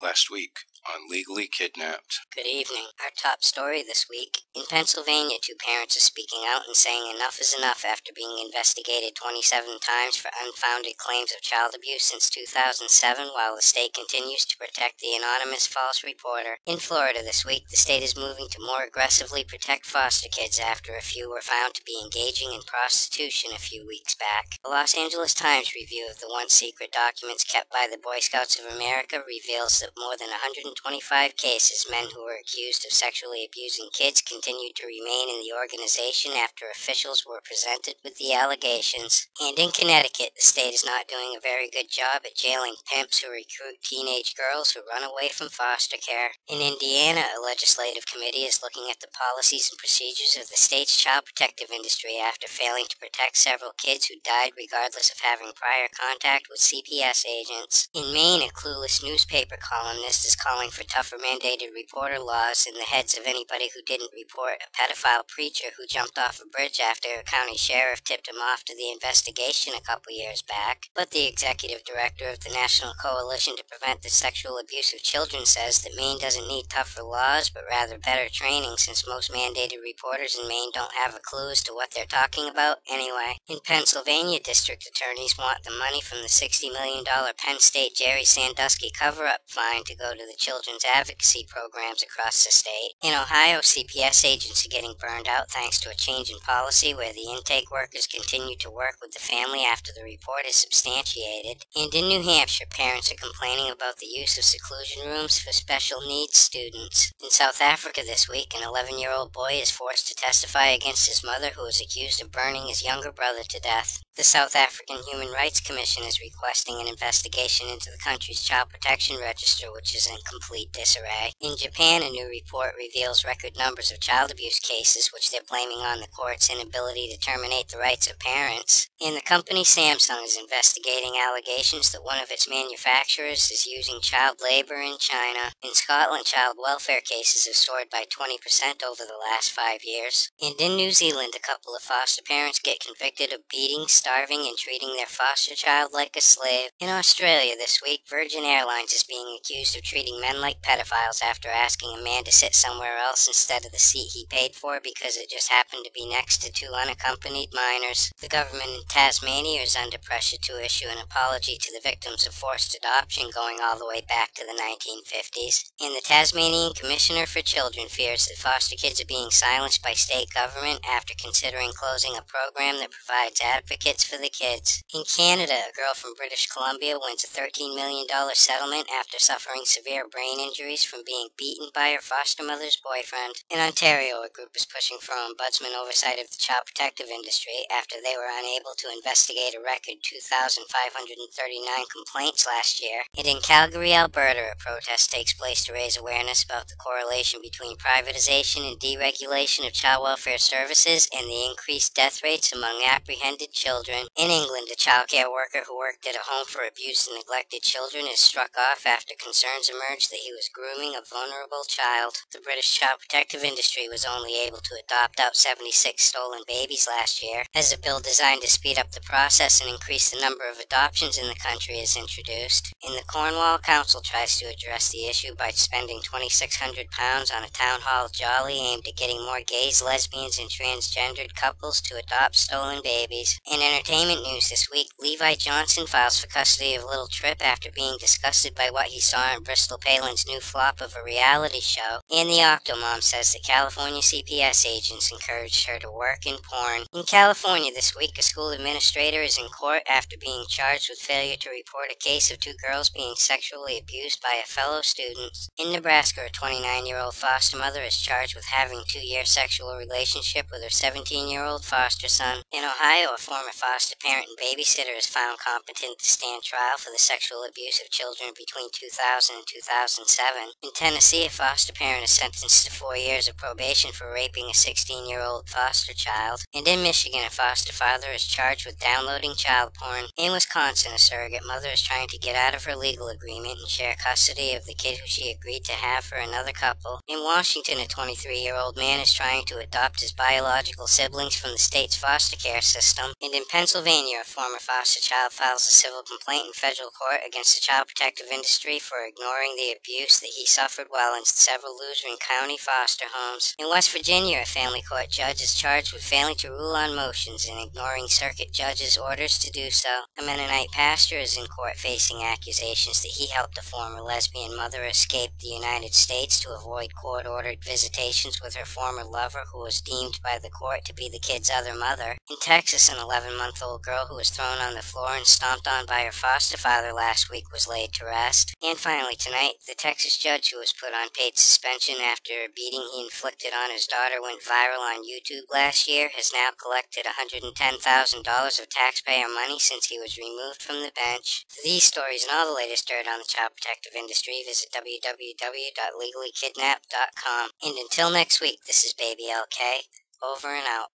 last week on Legally Kidnapped. Good evening. Our top story this week. In Pennsylvania, two parents are speaking out and saying enough is enough after being investigated 27 times for unfounded claims of child abuse since 2007, while the state continues to protect the anonymous false reporter. In Florida this week, the state is moving to more aggressively protect foster kids after a few were found to be engaging in prostitution a few weeks back. The Los Angeles Times review of the once secret documents kept by the Boy Scouts of America reveals that more than 125 cases, men who were accused of sexually abusing kids continued to remain in the organization after officials were presented with the allegations. And in Connecticut, the state is not doing a very good job at jailing pimps who recruit teenage girls who run away from foster care. In Indiana, a legislative committee is looking at the policies and procedures of the state's child protective industry after failing to protect several kids who died regardless of having prior contact with CPS agents. In Maine, a clueless newspaper columnist is calling for tougher mandated reporter laws in the heads of anybody who didn't report a pedophile preacher who jumped off a bridge after a county sheriff tipped him off to the investigation a couple years back. But the executive director of the National Coalition to Prevent the Sexual Abuse of Children says that Maine doesn't need tougher laws, but rather better training, since most mandated reporters in Maine don't have a clue as to what they're talking about anyway. In Pennsylvania, district attorneys want the money from the $60 million Penn State Jerry Sandusky cover-up fine to go to the children's advocacy programs across the state. In Ohio, CPS agents are getting burned out thanks to a change in policy where the intake workers continue to work with the family after the report is substantiated. And in New Hampshire, parents are complaining about the use of seclusion rooms for special needs students. In South Africa this week, an 11-year-old boy is forced to testify against his mother, who is accused of burning his younger brother to death. The South African Human Rights Commission is requesting an investigation into the country's child protection register, which is in complete disarray. In Japan, a new report reveals record numbers of child abuse cases, which they're blaming on the court's inability to terminate the rights of parents. And the company Samsung is investigating allegations that one of its manufacturers is using child labor in China. In Scotland, child welfare cases have soared by 20% over the last 5 years. And in New Zealand, a couple of foster parents get convicted of beating, starving, and treating their foster child like a slave. In Australia this week, Virgin Airlines is being accused of treating men like pedophiles after asking a man to sit somewhere else instead of the seat he paid for because it just happened to be next to two unaccompanied minors. The government in Tasmania is under pressure to issue an apology to the victims of forced adoption going all the way back to the 1950s. And the Tasmanian Commissioner for Children fears that foster kids are being silenced by state government after considering closing a program that provides advocates for the kids. In Canada, a girl from British Columbia wins a $13 million settlement after suffering severe brain injuries from being beaten by her foster mother's boyfriend. In Ontario, a group is pushing for ombudsman oversight of the child protective industry after they were unable to investigate a record 2,539 complaints last year. And in Calgary, Alberta, a protest takes place to raise awareness about the correlation between privatization and deregulation of child welfare services and the increased death rates among apprehended children. In England, a child care worker who worked at a home for abused and neglected children is struck off after concerns emerged that he was grooming a vulnerable child. The British child protective industry was only able to adopt out 76 stolen babies last year, as a bill designed to speed up the process and increase the number of adoptions in the country is introduced. And the Cornwall Council tries to address the issue by spending £2,600 on a town hall jolly aimed at getting more gays, lesbians, and transgendered couples to adopt stolen babies. In entertainment news this week, Levi Johnson files for custody of Little Trip after being disgusted by what he saw in Bristol Palin's new flop of a reality show. And the Octomom says that California CPS agents encouraged her to work in porn. In California this week, a school administrator is in court after being charged with failure to report a case of two girls being sexually abused by a fellow student. In Nebraska, a 29-year-old foster mother is charged with having a 2-year sexual relationship with her 17-year-old foster son. In Ohio, a former foster parent and babysitter is found competent to stand trial for the sexual abuse of children between 2000 and 2007. In Tennessee, a foster parent is sentenced to 4 years of probation for raping a 16-year-old foster child. And in Michigan, a foster father is charged with downloading child porn. In Wisconsin, a surrogate mother is trying to get out of her legal agreement and share custody of the kid who she agreed to have for another couple. In Washington, a 23-year-old man is trying to adopt his biological siblings from the state's foster care system. And in Pennsylvania, a former foster child files a civil complaint in federal court against the child protective industry for ignoring the abuse that he suffered while in several Luzerne County foster homes. In West Virginia, a family court judge is charged with failing to rule on motions and ignoring circuit judges' orders to do so. A Mennonite pastor is in court facing accusations that he helped a former lesbian mother escape the United States to avoid court-ordered visitations with her former lover, who was deemed by the court to be the kid's other mother. In Texas, an 11-month-old girl who was thrown on the floor and stomped on by her foster father last week was laid to rest. And finally tonight, the Texas judge who was put on paid suspension after a beating he inflicted on his daughter went viral on YouTube last year has now collected $110,000 of taxpayer money since he was removed from the bench. For these stories and all the latest dirt on the child protective industry, visit www.legallykidnapped.com. And until next week, this is Baby LK. Over and out.